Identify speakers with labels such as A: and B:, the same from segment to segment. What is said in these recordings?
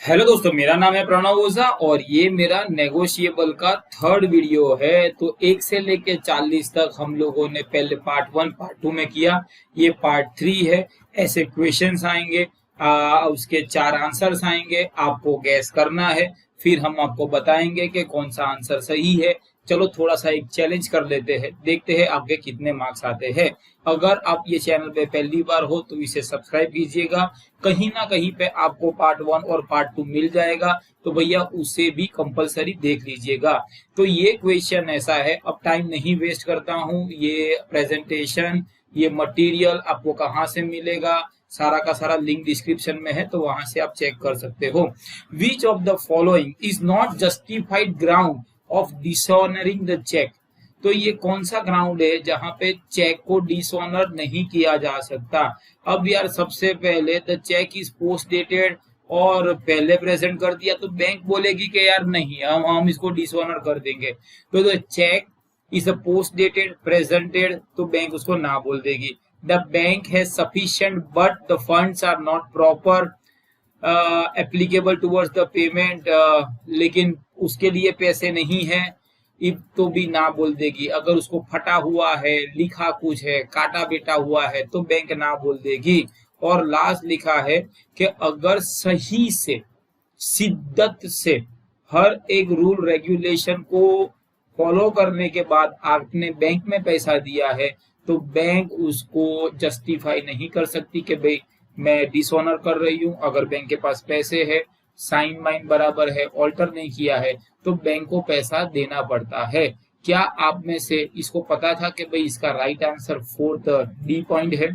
A: Hello दोस्तों, मेरा नाम है प्रणव ओझा और ये मेरा नेगोशिएबल का थर्ड वीडियो है। तो 1 से लेके 40 तक हम लोगों ने पहले पार्ट 1 पार्ट 2 में किया। ये पार्ट 3 है। ऐसे क्वेश्चंस आएंगे, उसके 4 आंसर्स आएंगे, आपको गैस करना है। फिर हम आपको बताएंगे कि कौन सा आंसर सही है। चलो थोड़ा सा एक चैलेंज कर लेते हैं, देखते हैं आपके कितने मार्क्स आते हैं। अगर आप ये चैनल पे पहली बार हो तो इसे सब्सक्राइब कीजिएगा। कहीं ना कहीं पे आपको पार्ट 1 और पार्ट 2 मिल जाएगा, तो भैया उसे भी कंपलसरी देख लीजिएगा। तो ये क्वेश्चन ऐसा है, अब टाइम नहीं वेस्ट करता हूँ। ये प्रेजेंटेशन, ये मटेरियल आपको कहाँ से मिलेगा, सारा का सारा लिंक डिस्क्रिप्शन में है, तो वहां से आप चेक कर सकते हो। Which of the following is not justified ground of dishonouring the cheque. तो ये कौन सा ग्राउंड है जहां पे चेक को डिसऑनर नहीं किया जा सकता। अब यार सबसे पहले the cheque is post dated और पहले प्रेजेंट कर दिया तो बैंक बोलेगी कि यार नहीं, हम इसको डिसऑनर कर देंगे। तो the cheque is post dated presented तो बैंक उसको ना बोल देगी। The bank has sufficient but the funds are not proper applicable towards the payment, लेकिन उसके लिए पैसे नहीं है, इफ तो भी ना बोल देगी। अगर उसको फटा हुआ है, लिखा कुछ है, काटा बेटा हुआ है तो बैंक ना बोल देगी। और लास्ट लिखा है कि अगर सही से शिद्दत से हर एक रूल रेगुलेशन को फॉलो करने के बाद आपने बैंक में पैसा दिया है तो बैंक उसको जस्टिफाई नहीं कर सकती कि भाई मैं डिसऑनर कर रही हूं। अगर बैंक के पास पैसे है, साइन माइन बराबर है, ऑल्टर नहीं किया है, तो बैंक को पैसा देना पड़ता है। क्या आप में से इसको पता था कि भाई इसका right answer 4th D point है?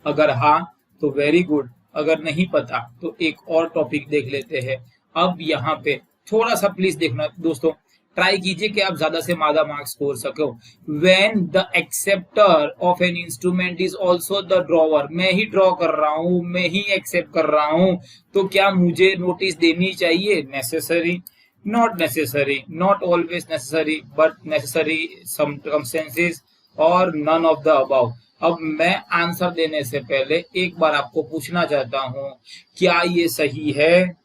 A: अगर हाँ तो वेरी गुड, अगर नहीं पता तो एक और टॉपिक देख लेते हैं। अब यहाँ पे थोड़ा सा प्लीज देखना दोस्तों, ट्राई कीजिए कि आप ज्यादा से ज्यादा मार्क्स स्कोर सको। When the acceptor of an instrument is also the drawer, मैं ही ड्रॉ कर रहा हूं, मैं ही एक्सेप्ट कर रहा हूं, तो क्या मुझे नोटिस देनी चाहिए? Necessary, not necessary, not always necessary, but necessary some circumstances, और नन ऑफ द अबव। अब मैं आंसर देने से पहले एक बार आपको पूछना चाहता हूं, क्या ये सही है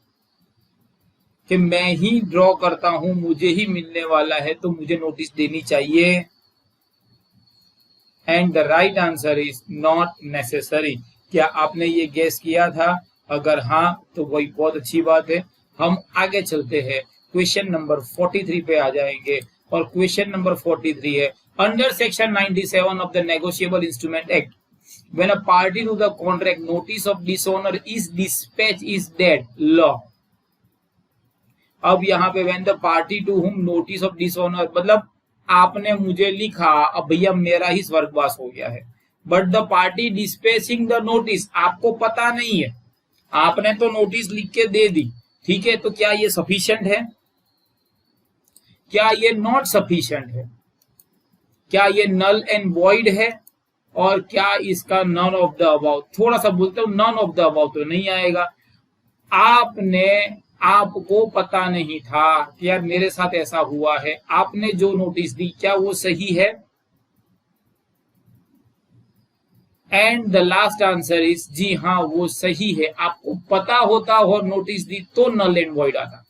A: कि मैं ही ड्रॉ करता हूं, मुझे ही मिलने वाला है तो मुझे नोटिस देनी चाहिए? And the right answer is not necessary. क्या आपने ये गेस किया था? अगर हाँ तो वही बहुत अच्छी बात है। हम आगे चलते हैं, क्वेश्चन नंबर 43 पे आ जाएंगे। और क्वेश्चन नंबर 43 है, under section 97 of the negotiable instrument act, when a party to the contract notice of dishonour is dispatch is dead law. अब यहाँ पे when the party to whom notice of dishonour, मतलब आपने मुझे लिखा, अब भैया मेरा ही स्वर्गवास हो गया है, but the party dispatching the notice, आपको पता नहीं है, आपने तो नोटिस लिख के दे दी, ठीक है, तो क्या ये सफिशिएंट है? क्या ये नॉट सफिशिएंट है? क्या ये नल एंड वॉइड है? और क्या इसका नन ऑफ द अबाउट? थोड़ा सा बोलते हो नन ऑफ द अबाउट तो नहीं आएगा। आपको पता नहीं था कि यार मेरे साथ ऐसा हुआ है, आपने जो नोटिस दी क्या वो सही है? And the last answer is जी हाँ वो सही है। आपको पता होता और नोटिस दी तो नल एंड वॉइड आता।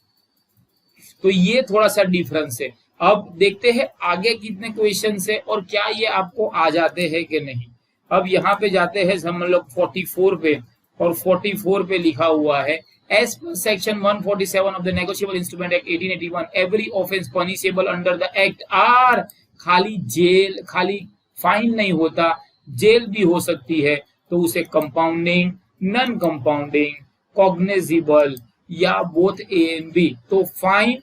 A: तो ये थोड़ा सा डिफरेंस है। अब देखते हैं आगे कितने क्वेश्चन है और क्या ये आपको आ जाते हैं कि नहीं। अब यहाँ पे जाते हैं हम लोग 44 पे, और 44 पे लिखा हुआ है, As per section 147 of the Negotiable Instrument Act 1881, every offence punishable under the act are, खाली जेल, खाली फाइन नहीं होता, जेल भी हो सकती है, तो उसे कंपाउंडिंग, नन कंपाउंडिंग, कॉग्निजेबल या बोथ ए एंड बी, तो फाइन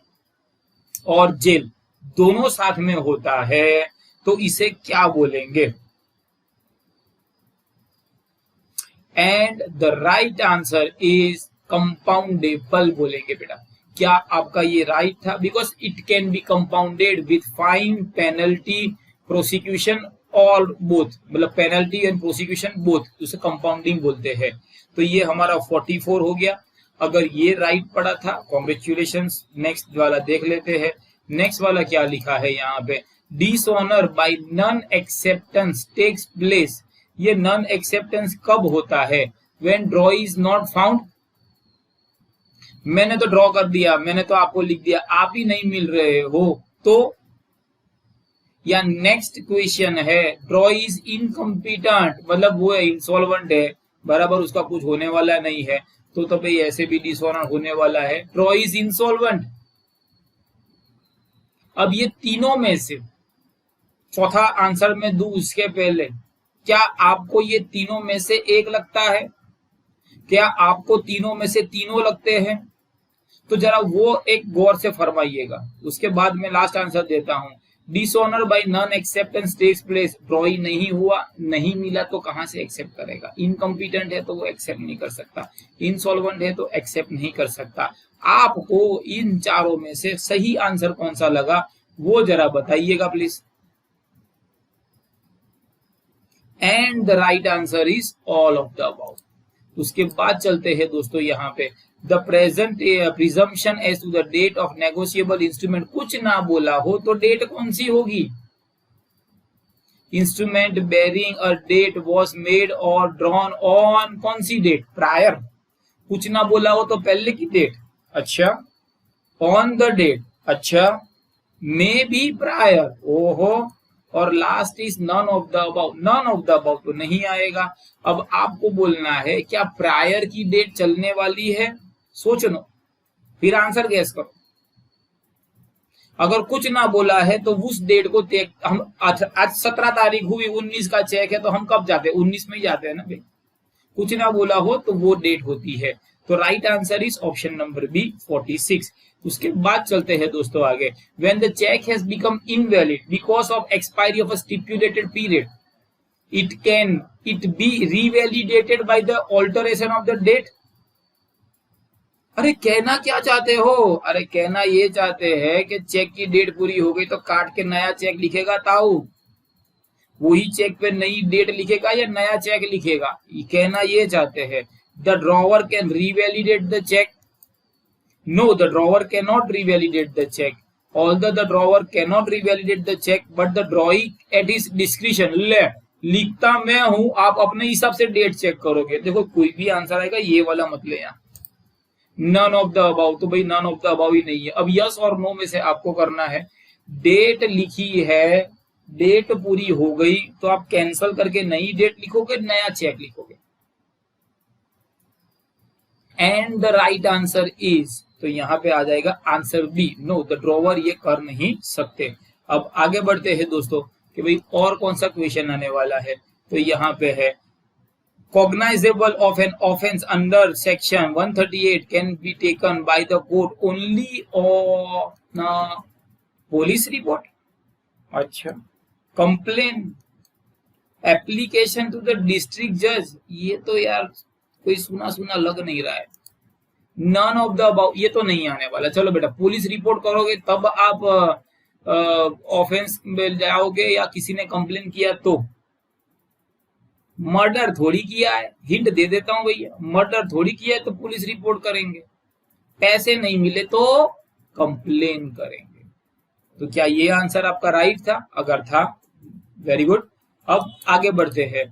A: और जेल दोनों साथ में होता है, तो इसे क्या बोलेंगे? And the right answer is compoundable बोलेंगे बेटा। क्या आपका ये राइट था? Because it can be compounded with fine, penalty, prosecution और बोथ, मतलब पेनल्टी एंड प्रोसिक्यूशन बोथ, उसे कंपाउंडिंग बोलते हैं। तो ये हमारा 44 हो गया। अगर ये राइट पड़ा था, कॉन्ग्रेचुलेशंस। नेक्स्ट वाला देख लेते हैं। नेक्स्ट वाला क्या लिखा है यहाँ पे, dishonour by non acceptance takes place. ये नॉन एक्सेप्टेंस कब होता है? When draw is not found, मैंने तो ड्रॉ कर दिया, मैंने तो आपको लिख दिया, आप ही नहीं मिल रहे हो तो। या नेक्स्ट क्वेश्चन है ड्रॉ इज इनकम्पिटेंट, मतलब वो है इंसॉल्वेंट है, बराबर उसका कुछ होने वाला नहीं है, तो भाई ऐसे भी डिसऑनर होने वाला है, ड्रॉ इज इंसॉल्वेंट। अब ये तीनों में से चौथा आंसर में दूं उसके पहले, क्या आपको ये तीनों में से एक लगता है? क्या आपको तीनों में से तीनों लगते हैं? तो जरा वो एक गौर से फरमाइएगा, उसके बाद मैं लास्ट आंसर देता हूं। Dishonour by non acceptance takes place, drawee नहीं हुआ, नहीं मिला तो कहां से एक्सेप्ट करेगा? इनकम्पिटेंट है तो वो एक्सेप्ट नहीं कर सकता, इंसॉल्वेंट है तो एक्सेप्ट नहीं कर सकता। आपको इन चारों में से सही आंसर कौन सा लगा वो जरा बताइएगा please. And the right answer is all of the above. उसके बाद चलते हैं दोस्तों यहाँ पे, the present presumption as to the date of negotiable instrument, कुछ ना बोला हो तो डेट कौन सी होगी? Instrument bearing a date was made और ड्रॉन ऑन, कौन सी डेट? प्रायर। कुछ ना बोला हो तो पहले की डेट, अच्छा, ऑन द डेट, अच्छा, मे बी प्रायर, ओहो, और last is none of the above. None of the above तो नहीं आएगा। अब आपको बोलना है क्या प्रायर की डेट चलने वाली है? सोच लो, फिर आंसर गैस करो। अगर कुछ ना बोला है तो उस डेट को हम आज 17 तारीख हुई, 19 का चेक है तो हम कब जाते हैं? 19 में ही जाते हैं ना भाई। कुछ ना बोला हो तो वो डेट होती है। तो right answer is option number B 46। उसके बाद चलते हैं दोस्तों आगे, when the cheque has become invalid because of expiry of a stipulated period, it be revalidated by the alteration of the date. अरे कहना क्या चाहते हो? अरे कहना ये चाहते हैं कि चेक की डेट पूरी हो गई तो काट के नया चेक लिखेगा ताऊ, वही चेक पे नई डेट लिखेगा या नया चेक लिखेगा? ये कहना ये चाहते हैं। The drawer can revalidate the cheque, no the drawer can not revalidate the cheque, although the drawer can not revalidate the cheque but the drawee at his discretion. ले, लिखता मैं हूं, आप अपने हिसाब से डेट चेक करोगे। देखो कोई भी आंसर आएगा, ये वाला मत ले यहाँ। नन ऑफ द अबाउ, तो भाई नन ऑफ द अबाउ ही नहीं है। अब यस और नो में से आपको करना है। डेट लिखी है, डेट पूरी हो गई तो आप कैंसल करके नई डेट लिखोगे, नया चेक लिखोगे। And the right answer is, तो यहां पे आ जाएगा answer B, no the drawer ये कर नहीं सकते। अब आगे बढ़ते हैं दोस्तों कि भाई और कौन सा क्वेश्चन आने वाला है। तो यहाँ पे है cognizable of an offense under section 138 can be taken by the court only on police report, अच्छा, complain, application to the district judge, ये तो यार कोई सुना सुना लग नहीं रहा है। none of the above ये तो नहीं आने वाला। चलो बेटा, पुलिस रिपोर्ट करोगे तब आप ऑफेंस में जाओगे, या किसी ने कंप्लेन किया तो। मर्डर थोड़ी किया है, हिंट दे देता हूं भैया, मर्डर थोड़ी किया है तो पुलिस रिपोर्ट करेंगे। पैसे नहीं मिले तो कंप्लेन करेंगे। तो क्या ये आंसर आपका राइट था? अगर था, वेरी गुड। अब आगे बढ़ते हैं,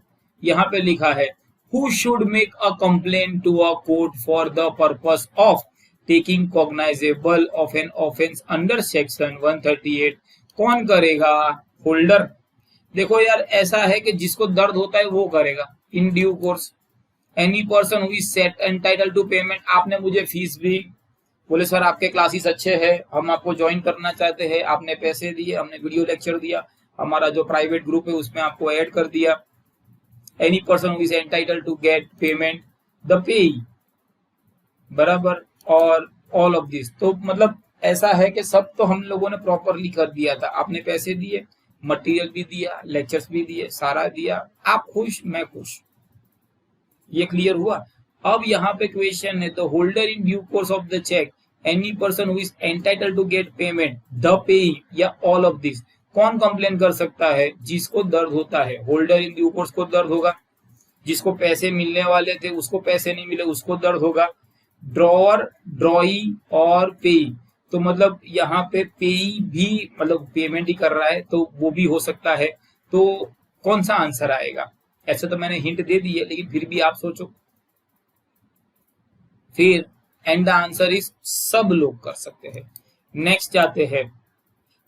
A: यहां पे लिखा है who should make a complain to a court for the purpose of taking cognizable of an offence under section 138। कौन करेगा? होल्डर। देखो यार, ऐसा है कि जिसको दर्द होता है वो करेगा in due course. Any person who is set entitle to payment. आपने मुझे फीस भी, बोले सर आपके क्लासेस अच्छे हैं, हम आपको ज्वाइन करना चाहते हैं, आपने पैसे दिए, हमने वीडियो लेक्चर दिया, हमारा जो प्राइवेट ग्रुप है उसमें आपको ऐड कर दिया। Any person who is entitle to get payment the pay, बराबर, और ऑल ऑफ दिस। तो मतलब ऐसा है कि सब तो हम लोगों ने प्रॉपरली कर दिया था। आपने पैसे दिए, मटेरियल भी दिया, लेक्चर्स भी दिए, सारा दिया, आप खुश, मैं खुश। ये क्लियर हुआ। अब यहाँ पे क्वेश्चन है, the holder in due course of the cheque, any person who is entitle to get payment, the pay, या ऑल ऑफ दिस। कौन कंप्लेन कर सकता है? जिसको दर्द होता है। होल्डर इन ड्यू कोर्स को दर्द होगा, जिसको पैसे मिलने वाले थे उसको पैसे नहीं मिले उसको दर्द होगा, ड्रॉवर, ड्रॉई और पे। तो मतलब यहाँ पे पेई भी मतलब पेमेंट ही कर रहा है तो वो भी हो सकता है। तो कौन सा आंसर आएगा? ऐसे तो मैंने हिंट दे दी है, लेकिन फिर भी आप सोचो। फिर एंड द आंसर इज सब लोग कर सकते हैं। नेक्स्ट जाते हैं,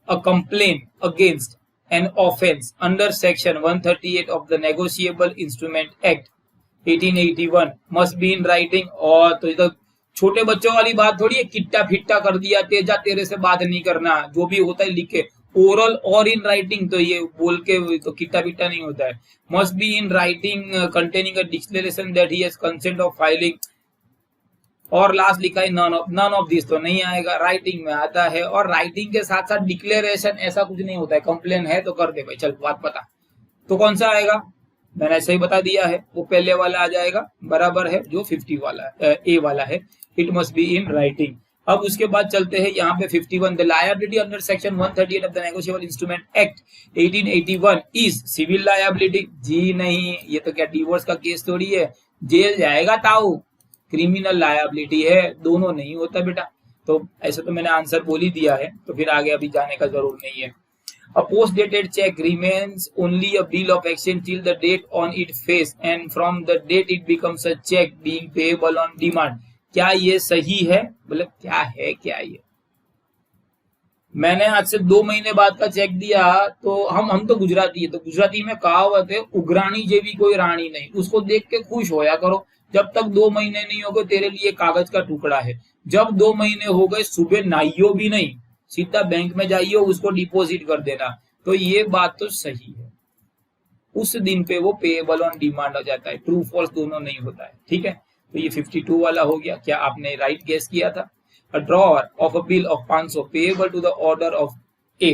A: a complaint against an offence under section 138 of the negotiable instrument act 1881 must be in writing. और तो ये तो छोटे बच्चों वाली बात थोड़ी है, किट्टा फिट्टा कर दिया, तेजा तेरे से बात नहीं करना, जो भी होता है लिखे, ओरल और इन राइटिंग, तो ये बोल के तो किट्टा फिट्टा नहीं होता है। Must be in writing containing a declaration that he has consent of filing, और लास्ट लिखा है नन ऑफ दिस, तो नहीं आएगा, राइटिंग में आता है। और राइटिंग के साथ साथ डिक्लेरेशन ऐसा कुछ नहीं होता है, कंप्लेन है तो कर दे भाई, चल बात पता। तो कौन सा आएगा, मैंने ऐसे ही बता दिया है, वो पहले वाला आ जाएगा, बराबर है, जो 50 वाला ए वाला है, it must be in writing. अब उसके बाद चलते हैं यहाँ पे 51, the liability under section 138 of the negotiable instrument act 1881 is civil liability. जी नहीं, ये तो क्या डिवोर्स का केस थोड़ी है, जेल जाएगा ताऊ, क्रिमिनल लायबिलिटी है, दोनों नहीं होता बेटा। तो ऐसे तो मैंने आंसर बोल ही दिया है, तो फिर आगे अभी जाने का जरूर नहीं है। A post-dated check remains only a bill of exchange till the date on its face, and from the date it becomes a check being payable on demand। क्या ये सही है, मतलब क्या ये? मैंने आज से 2 महीने बाद का चेक दिया, तो हम तो गुजराती है, तो गुजराती में कहावत है, उगरानी जेवी कोई रानी नहीं, उसको देख के खुश होया करो। जब तक 2 महीने नहीं हो गए, तेरे लिए कागज का टुकड़ा है। जब 2 महीने हो गए, सुबह नहाइयो भी नहीं, सीधा बैंक में जाइए, उसको डिपॉजिट कर देना, तो ये बात तो सही है। उस दिन पे वो पेएबल ऑन डिमांड हो जाता है, ट्रू फॉल्स दोनों नहीं होता है, ठीक है। तो ये 52 वाला हो गया। क्या आपने राइट गेस किया था? A drawer of a bill of 500 payable to the order of A,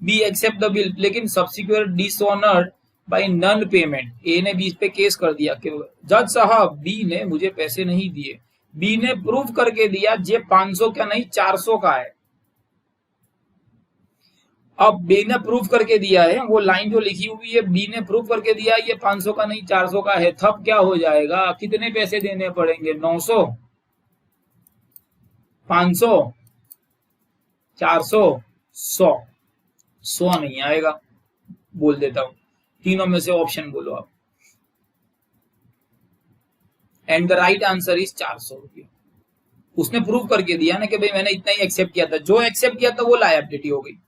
A: B accept the bill लेकिन subsequent dishonoured by non payment. A ने बी पे केस कर दिया कि जज साहब बी ने मुझे पैसे नहीं दिए। बी ने प्रूव करके दिया ये 500 का नहीं 400 का है। अब बी ने प्रूव करके दिया है, वो लाइन जो लिखी हुई है, बी ने प्रूव करके दिया ये 500 का नहीं 400 का है, तब क्या हो जाएगा, कितने पैसे देने पड़ेंगे? 900, 500, 400, 100। 100 नहीं आएगा, बोल देता हूं, तीनों में से ऑप्शन बोलो आप। And the right answer is 400 रुपये। उसने प्रूव करके दिया ना कि भाई मैंने इतना ही एक्सेप्ट किया था, जो एक्सेप्ट किया था वो लायबिलिटी हो गई।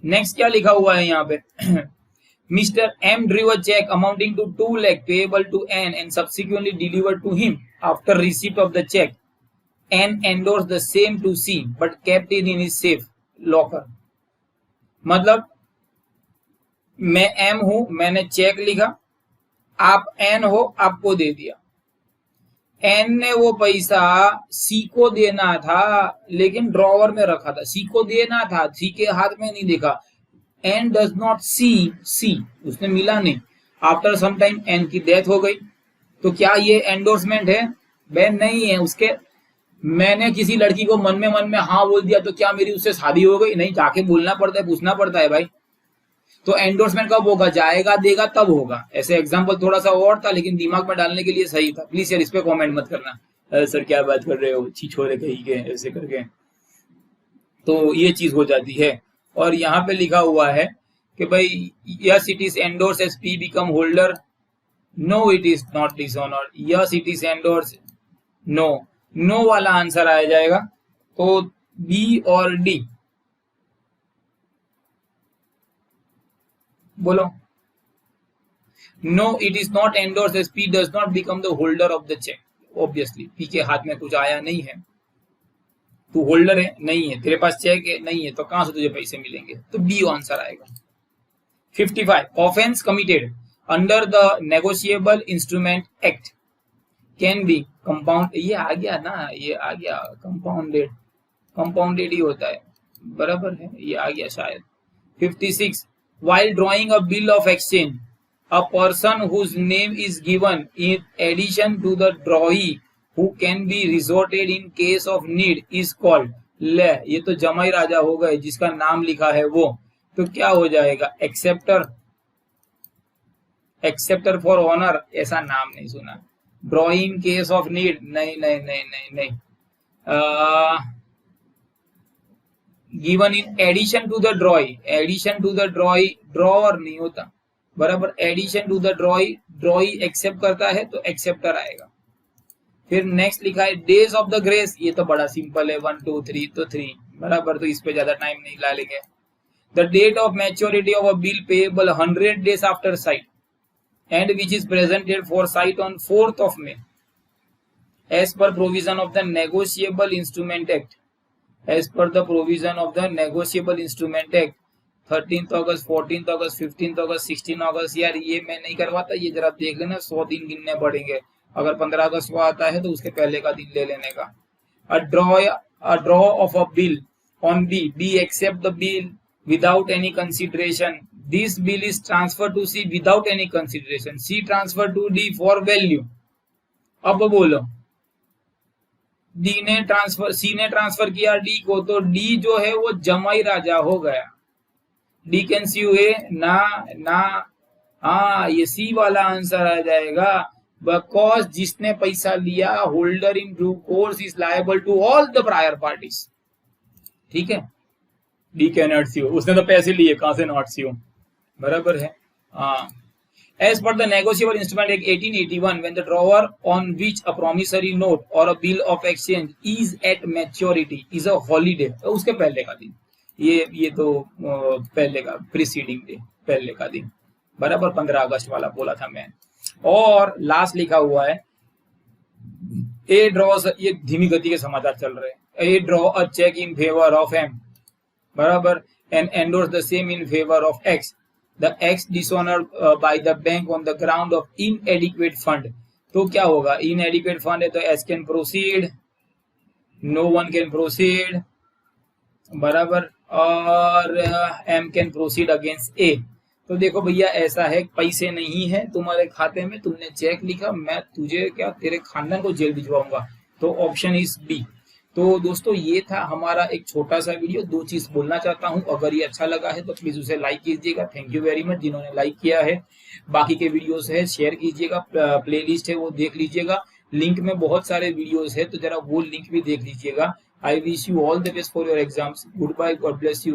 A: नेक्स्ट क्या लिखा हुआ है यहाँ पे mister M drew a cheque amounting to 2 lakh payable to N and subsequently delivered to him after receipt of the cheque. N endorse the same to C but kept it in his safe locker. मतलब मैं M हूं, मैंने check लिखा, आप N हो, आपको दे दिया। N ने वो पैसा सी को देना था लेकिन ड्रॉवर में रखा था, सी को देना था, सी के हाथ में नहीं देखा। एन डज नॉट सी, उसने मिला नहीं। आफ्टर सम टाइम एन की डेथ हो गई, तो क्या ये एंडोर्समेंट है? बैन नहीं है। उसके मैंने किसी लड़की को मन में हाँ बोल दिया, तो क्या मेरी उससे शादी हो गई? नहीं, जाके बोलना पड़ता है, पूछना पड़ता है भाई। तो एंडोर्समेंट कब होगा? जाएगा देगा तब होगा। ऐसे एग्जांपल थोड़ा सा और था लेकिन दिमाग में डालने के लिए सही था। प्लीज यार इस पे कमेंट मत करना, सर क्या बात कर रहे हो, छिछोरे कहीं के, ऐसे करके तो ये चीज हो जाती है। और यहाँ पे लिखा हुआ है कि भाई yes it is endorse as P become holder, no it is not dishonoured, yes it is endorse, no वाला आंसर आ जाएगा। तो बी और डी बोलो। No it is not endorse as P does not become the holder of the cheque. Obviously P के हाथ में कुछ आया नहीं है, तू होल्डर है नहीं है, तेरे पास चेक है नहीं है, तो कहां से तुझे पैसे मिलेंगे? तो बी आंसर आएगा। 55 offence committed under the negotiable instrument act can be compound. ये आ गया ना, ये आ गया कंपाउंडेड ही होता है, बराबर है, ये आ गया शायद। 56 while drawing a bill of exchange, a person whose name is given in addition to the drawee who can be resorted in case of need is called। ले, ये तो जमाई राजा हो गए, जिसका नाम लिखा है वो, तो क्या हो जाएगा? एक्सेप्टर फॉर ऑनर, ऐसा नाम नहीं सुना। Drawee in case of need, नहीं। Given in addition to the drawee, addition to the drawee drawer नहीं होता, बराबर। Addition to the drawee, drawee accept करता है तो एक्सेप्टर आएगा। फिर नेक्स्ट लिखा है डेज ऑफ द ग्रेस, ये तो बड़ा सिंपल है, 1 2 3 तो 3 बराबर, तो इस पे ज्यादा टाइम नहीं ला लेंगे। The date of maturity of a bill payable 100 days after sight and which is presented for sight on 4th of May as per provision of the negotiable instrument act, as per the provision of the negotiable instrument act 13th August, 14th August, 15th August, 16 August। यार ये मैं नहीं करवाता, ये जरा देख लेना, 100 दिन गिनने पड़ेंगे। अगर 15 अगस्त को आता है तो उसके पहले का दिन ले लेने का। a draw of a bill on B accept the bill without any consideration, this bill is transferred to C without any consideration, C transferred to D for value। अब बोलो, सी ने ट्रांसफर किया डी को, तो डी जो है वो जमाई राजा हो गया। डी कैन सी हुए ना ना, हाँ ये सी वाला आंसर आ जाएगा, बिकॉज जिसने पैसा लिया holder in due course is liable to all the prior parties. ठीक है, डी कैन नॉट सी, उसने तो पैसे लिए, कहां से नॉट सी, बराबर है। हाँ, as per the negotiable instrument act 1881 when the drawer on which a promissory note or a bill of exchange is at maturity is a holiday, उसके पहले का दिन, ये तो पहले का प्रीसीडिंग डे, पहले का दिन, बराबर 15 अगस्त वाला बोला था मैं। और लास्ट लिखा हुआ है ए ड्रॉ, ये धीमी गति के समाचार चल रहे हैं। A draw a cheque in favour of M, बराबर, and endorse the same in favour of X, the X dishonored by the bank on the ground of inadequate fund। तो क्या होगा, inadequate fund है तो S can proceed, no one can proceed, बराबर, और M can proceed against A। तो देखो भैया ऐसा है, पैसे नहीं है तुम्हारे खाते में, तुमने चेक लिखा, मैं तुझे क्या तेरे खानदान को जेल भिजवाऊंगा, तो ऑप्शन इज बी। तो दोस्तों ये था हमारा एक छोटा सा वीडियो। 2 चीज बोलना चाहता हूं, अगर ये अच्छा लगा है तो प्लीज उसे लाइक कीजिएगा, थैंक यू वेरी मच जिन्होंने लाइक किया है। बाकी के वीडियोस है शेयर कीजिएगा, प्लेलिस्ट है वो देख लीजिएगा, लिंक में बहुत सारे वीडियोस है तो जरा वो लिंक भी देख लीजिएगा। I wish you all the best for your exams, good bye, God bless you.